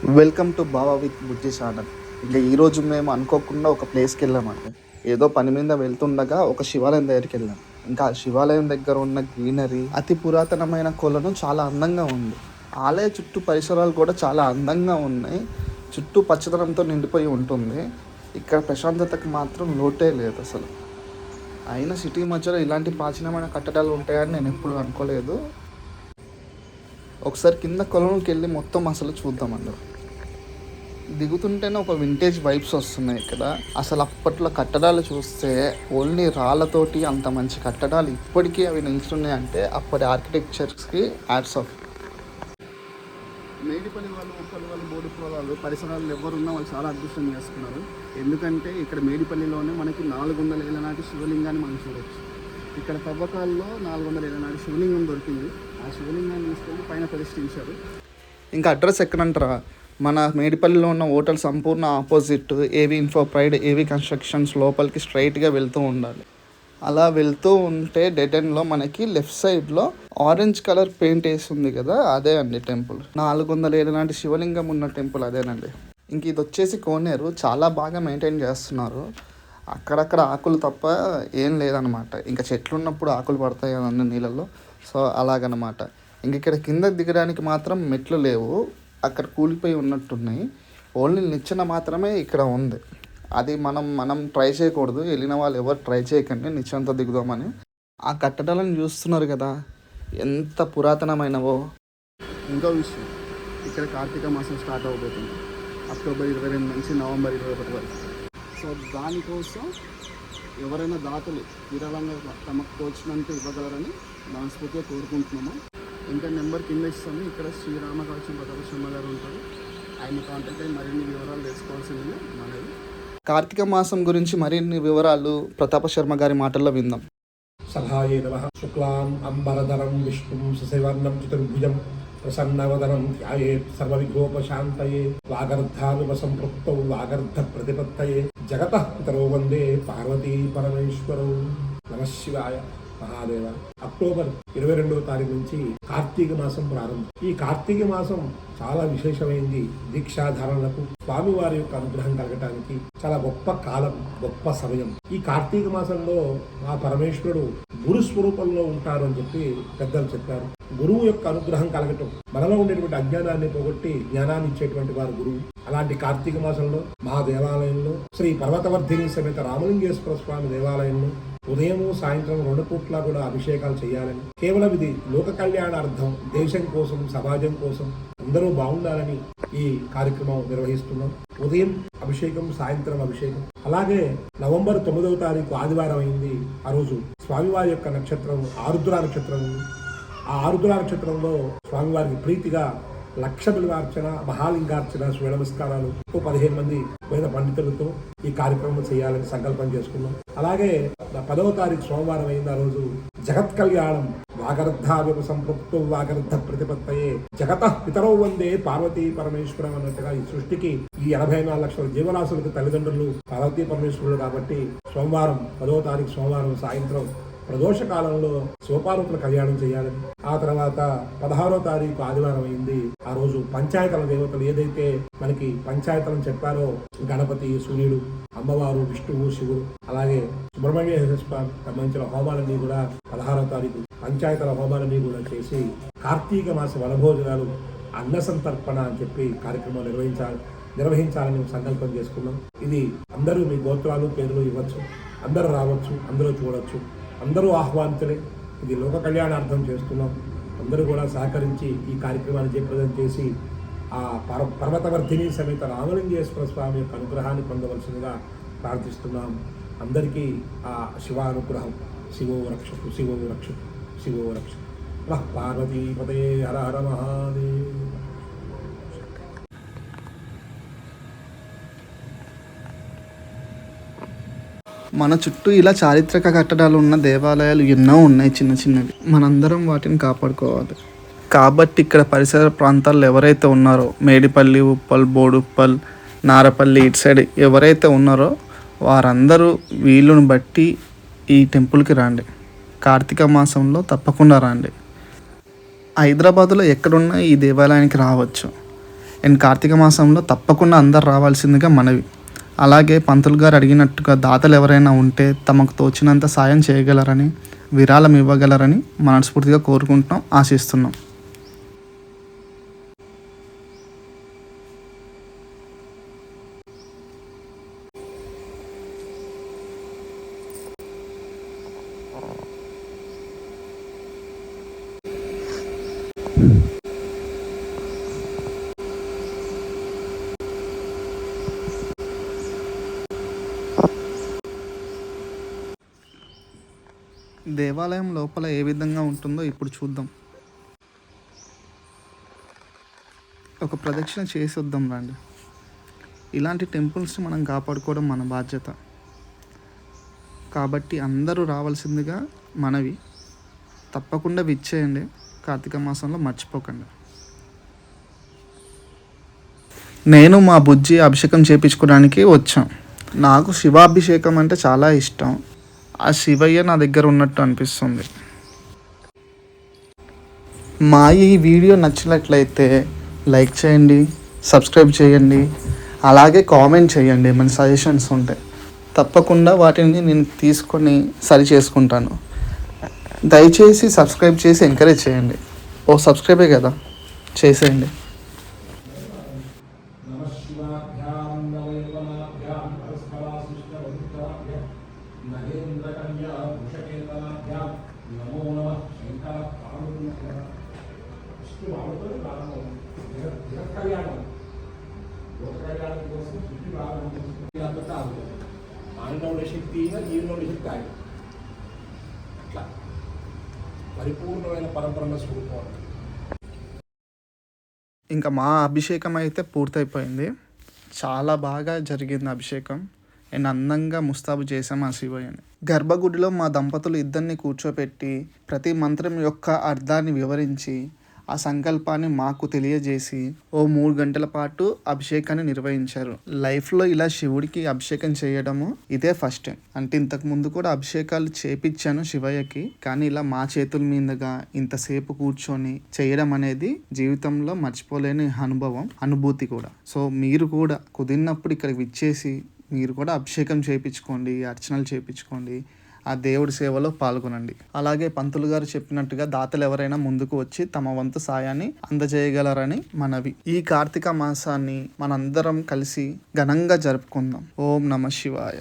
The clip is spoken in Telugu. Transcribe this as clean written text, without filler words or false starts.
Welcome to Baba with Bujji channel. ఇంకా ఈరోజు మేము అనుకోకుండా ఒక ప్లేస్కి వెళ్ళామండి. ఏదో పని మీద వెళ్తుండగా ఒక శివాలయం దగ్గరికి వెళ్ళాం. ఇంకా ఆ శివాలయం దగ్గర ఉన్న గ్రీనరీ, అతి పురాతనమైన కొలను చాలా అందంగా ఉంది. ఆలయ చుట్టూ పరిసరాలు కూడా చాలా అందంగా ఉన్నాయి. చుట్టూ పచ్చదనంతో నిండిపోయి ఉంటుంది. ఇక్కడ ప్రశాంతతకు మాత్రం లోటే లేదు అసలు. అయినా సిటీ మధ్యలో ఇలాంటి ప్రాచీనమైన కట్టడాలు ఉంటాయని నేను ఎప్పుడు అనుకోలేదు. ఒకసారి కింద కొలనుకి వెళ్ళి మొత్తం అసలు చూద్దామండి. దిగుతుంటేనే ఒక వింటేజ్ వైబ్స్ వస్తున్నాయి ఇక్కడ. అసలు అప్పట్లో కట్టడాలు చూస్తే ఓన్లీ రాళ్ళతోటి అంత మంచి కట్టడాలు ఇప్పటికీ అవి నిలుస్తున్నాయి అంటే అప్పటి ఆర్కిటెక్చర్స్కి హ్యాట్స్ ఆఫ్. మేడిపల్లి వాళ్ళు, ఉప్పల్ వాళ్ళు, బోడుపల్లి వాళ్ళు పరిసరాలు ఎవరున్నా వాళ్ళు చాలా అదృష్టం చేసుకున్నారు. ఎందుకంటే ఇక్కడ మేడిపల్లిలోనే మనకి 400 ఏళ్ళ నాటి శివలింగాన్ని మనం చూడవచ్చు. ఇక్కడ తవ్వకాల్లో 400 ఏళ్ళ నాటి శివలింగం దొరికింది. ఆ శివలింగాన్ని తీసుకెళ్ళి పైన ప్రతిష్ఠించారు. ఇంకా అడ్రస్ ఎక్కడంటారా, మన మేడిపల్లిలో ఉన్న హోటల్ సంపూర్ణ ఆపోజిట్ ఏవి ఇన్ఫో ప్రైడ్ ఏవి కన్స్ట్రక్షన్స్ లోపలికి స్ట్రైట్గా వెళ్తూ ఉండాలి. అలా వెళ్తూ ఉంటే డెడ్ ఎండ్లో మనకి లెఫ్ట్ సైడ్లో ఆరెంజ్ కలర్ పెయింట్ వేసి ఉంది కదా, అదే అండి టెంపుల్. 400 ఏళ్ళ నాటి శివలింగం ఉన్న టెంపుల్ అదేనండి. ఇంక ఇది వచ్చేసి కోనేరు, చాలా బాగా మెయింటైన్ చేస్తున్నారు. అక్కడక్కడ ఆకులు తప్ప ఏం లేదనమాట. ఇంకా చెట్లు ఉన్నప్పుడు ఆకులు పడతాయి అన్ని నీళ్ళల్లో, సో అలాగనమాట. ఇంక ఇక్కడ కింద దిగడానికి మాత్రం మెట్లు లేవు, అక్కడ కూలిపోయి ఉన్నట్టున్నాయి. ఓన్లీ నిచ్చెన మాత్రమే ఇక్కడ ఉంది. అది మనం ట్రై చేయకూడదు. వెళ్ళిన వాళ్ళు ఎవరు ట్రై చేయకండి నిచ్చెనతో దిగుదామని. ఆ కట్టడాలను చూస్తున్నారు కదా ఎంత పురాతనమైనవో. ఇంకో విషయం, ఇక్కడ కార్తీక మాసం స్టార్ట్ అవబోతుంది. అక్టోబర్ 22 నుంచి నవంబర్ 21 వరకు. సో దానికోసం ఎవరైనా దాతలు విరాళంగా తమకు తోచినంత ఇవ్వగలరని మనస్ఫూర్తిగా కోరుకుంటున్నాము. ఇంకా నెంబర్ కింద ఇస్తాము. ఇక్కడ శ్రీరామకవచం ప్రతాప శర్మ గారు ఉంటారు. ఆయన కాంటాక్ట్ అయ్యి మరిన్ని వివరాలు తెలుసుకోవాల్సింది మనది. కార్తీక మాసం గురించి మరిన్ని వివరాలు ప్రతాప శర్మ గారి మాటల్లో విందాం. సహాయే నమః. శుక్లాం అంబరధరం విష్ణుం శశివర్ణం చతుర్భుజం ప్రసన్నవదనం ధ్యాయేత్ సర్వవిఘ్నోపశాంతయే. వాగర్ధానుపసంపృక్తౌ వాగర్ధ ప్రతిపత్తయే. జగతః పితరౌ వందే పార్వతీ పరమేశ్వరౌ. నమః శివాయ. మహాదేవ. అక్టోబర్ 22వ తారీఖు నుంచి కార్తీక మాసం ప్రారంభం. ఈ కార్తీక మాసం చాలా విశేషమైంది. దీక్షాధారణలకు స్వామివారి యొక్క అనుగ్రహం కలగటానికి చాలా గొప్ప కాలం, గొప్ప సమయం. ఈ కార్తీక మాసంలో ఆ పరమేశ్వరుడు గురు స్వరూపంలో ఉంటారు అని చెప్పి పెద్దలు చెప్పారు. గురువు యొక్క అనుగ్రహం కలగటం, మనలో ఉండేటువంటి అజ్ఞానాన్ని పోగొట్టి జ్ఞానాన్ని ఇచ్చేటువంటి వారు గురువు. అలాంటి కార్తీక మాసంలో మా దేవాలయంలో శ్రీ పర్వతవర్ధిని సమేత రామలింగేశ్వర స్వామి దేవాలయంలో ఉదయము సాయంత్రం 2 పూట్ల కూడా అభిషేకాలు చేయాలని, కేవలం ఇది లోక కళ్యాణార్థం, దేశం కోసం, సమాజం కోసం అందరూ బాగుండాలని ఈ కార్యక్రమం నిర్వహిస్తున్నాం. ఉదయం అభిషేకం, సాయంత్రం అభిషేకం. అలాగే నవంబర్ 9వ తారీఖు ఆదివారం అయింది. ఆ రోజు స్వామివారి యొక్క నక్షత్రం ఆరుద్ర నక్షత్రం. ఆ ఆరుద్ర నక్షత్రంలో స్వామివారికి ప్రీతిగా లక్ష బిల్వార్చన, మహాలింగార్చన, సూర్య నమస్కారాలు 15 మంది వేద పండితులతో ఈ కార్యక్రమం చేయాలని సంకల్పం చేసుకున్నాం. అలాగే 10వ తారీఖు సోమవారం అయింది. ఆ రోజు జగత్ కళ్యాణం, వాగర్ధావివ సంపృక్తో వాగర్ధ ప్రతిపత్తయే. జగతః పితరౌ వందే పార్వతీ పరమేశ్వరం అన్నట్టుగా ఈ సృష్టికి ఈ 84 లక్షల జీవరాశులకు తల్లిదండ్రులు పార్వతీ పరమేశ్వరులు కాబట్టి సోమవారం 10వ తారీఖు సోమవారం సాయంత్రం ప్రదోష కాలంలో శివపార్వతుల కళ్యాణం చేయాలని. ఆ తర్వాత 16వ తారీఖు ఆదివారం అయింది. ఆ రోజు పంచాయతన దేవతలు ఏదైతే మనకి పంచాయతనం చెప్పారో, గణపతి, సూర్యుడు, అమ్మవారు, విష్ణువు, శివుడు, అలాగే సుబ్రహ్మణ్యేశ్వర స్వామి సంబంధించిన హోమాలన్నీ కూడా 16వ తారీఖు పంచాయతన హోమాలన్నీ కూడా చేసి కార్తీక మాస వనభోజనాలు, అన్న సంతర్పణ అని చెప్పి కార్యక్రమం నిర్వహించాలని సంకల్పం చేసుకున్నాం. ఇది అందరూ మీ గోత్రాలు, పేర్లు ఇవ్వచ్చు, అందరూ రావచ్చు, అందరూ చూడవచ్చు, అందరూ ఆహ్వానితులే. ఇది లోక కళ్యాణార్థం చేస్తున్నాం. అందరూ కూడా సహకరించి ఈ కార్యక్రమాన్ని జయప్రదం చేసి ఆ పర్వతవర్ధిని సమేత రామలింగేశ్వర స్వామి యొక్క అనుగ్రహాన్ని పొందవలసిందిగా ప్రార్థిస్తున్నాం. అందరికీ ఆ శివానుగ్రహం. శివో రక్షతు, శివో రక్షతు, శివో రక్షతు. పార్వతీపతే. హర హర మహాదేవ్. మన చుట్టూ ఇలా చారిత్రక కట్టడాలు ఉన్న దేవాలయాలు ఎన్నో ఉన్నాయి, చిన్న చిన్నవి. మనందరం వాటిని కాపాడుకోవాలి. కాబట్టి ఇక్కడ పరిసర ప్రాంతాల్లో ఎవరైతే ఉన్నారో, మేడిపల్లి, ఉప్పల్, బోడుప్పల్, నారపల్లి ఇటు సైడ్ ఎవరైతే ఉన్నారో వారందరూ వీలుని బట్టి ఈ టెంపుల్కి రండి. కార్తీక మాసంలో తప్పకుండా రండి. హైదరాబాదులో ఎక్కడున్నా ఈ దేవాలయానికి రావచ్చు. అండ్ కార్తీక మాసంలో తప్పకుండా అందరు రావాల్సిందిగా మనవి. అలాగే పంతులు గారు అడిగినట్టుగా దాతలు ఎవరైనా ఉంటే తమకు తోచినంత సాయం చేయగలరని, విరాళం ఇవ్వగలరని మనస్ఫూర్తిగా కోరుకుంటున్నాం, ఆశిస్తున్నాం. దేవాలయం లోపల ఏ విధంగా ఉంటుందో ఇప్పుడు చూద్దాం. ఒక ప్రదక్షిణ చేసి వద్దాం రండి. ఇలాంటి టెంపుల్స్ని మనం కాపాడుకోవడం మన బాధ్యత. కాబట్టి అందరూ రావాల్సిందిగా మనవి. తప్పకుండా విచ్చేయండి. కార్తీక మాసంలో మర్చిపోకండి. నేను మా బుజ్జి అభిషేకం చేయించుకోవడానికి వచ్చాం. నాకు శివాభిషేకం అంటే చాలా ఇష్టం. ఆ శివయ్య నా దగ్గర ఉన్నట్టు అనిపిస్తుంది. మా ఈ వీడియో నచ్చినట్లయితే లైక్ చేయండి, సబ్స్క్రైబ్ చేయండి, అలాగే కామెంట్ చేయండి. మన సజెషన్స్ ఉంటాయి, తప్పకుండా వాటిని నేను తీసుకొని సరి చేసుకుంటాను. దయచేసి సబ్స్క్రైబ్ చేసి ఎంకరేజ్ చేయండి. ఓ సబ్స్క్రైబే కదా, చేసేయండి. మానవుడి శక్తి జీవనుడి శక్తి ఆయన అట్లా పరిపూర్ణమైన పరబ్రహ్మ స్వరూపం. ఇంకా మా అభిషేకం అయితే పూర్తయిపోయింది. చాలా బాగా జరిగింది అభిషేకం. అండ్ అందంగా ముస్తాబు చేసాం ఆ శివయ్యని. గర్భగుడిలో మా దంపతులు ఇద్దరిని కూర్చోపెట్టి ప్రతి మంత్రం యొక్క అర్థాన్ని వివరించి ఆ సంకల్పాన్ని మాకు తెలియజేసి 3 గంటల పాటు అభిషేకాన్ని నిర్వహించారు. లైఫ్లో ఇలా శివుడికి అభిషేకం చేయడము ఇదే ఫస్ట్ టైం. అంటే ఇంతకు ముందు కూడా అభిషేకాలు చేపించాను శివయ్యకి, కానీ ఇలా మా చేతుల మీదుగా ఇంతసేపు కూర్చొని చేయడం అనేది జీవితంలో మర్చిపోలేని అనుభూతి కూడా. సో మీరు కూడా కుదిరినప్పుడు ఇక్కడికి విచ్చేసి మీరు కూడా అభిషేకం చేయించుకోండి, అర్చనలు చేయించుకోండి, ఆ దేవుడి సేవలో పాల్గొనండి. అలాగే పంతులు గారు చెప్పినట్టుగా దాతలు ఎవరైనా ముందుకు వచ్చి తమ వంతు సాయాన్ని అందజేయగలరని మనవి. ఈ కార్తీక మాసాన్ని మనందరం కలిసి ఘనంగా జరుపుకుందాం. ఓం నమః శివాయ.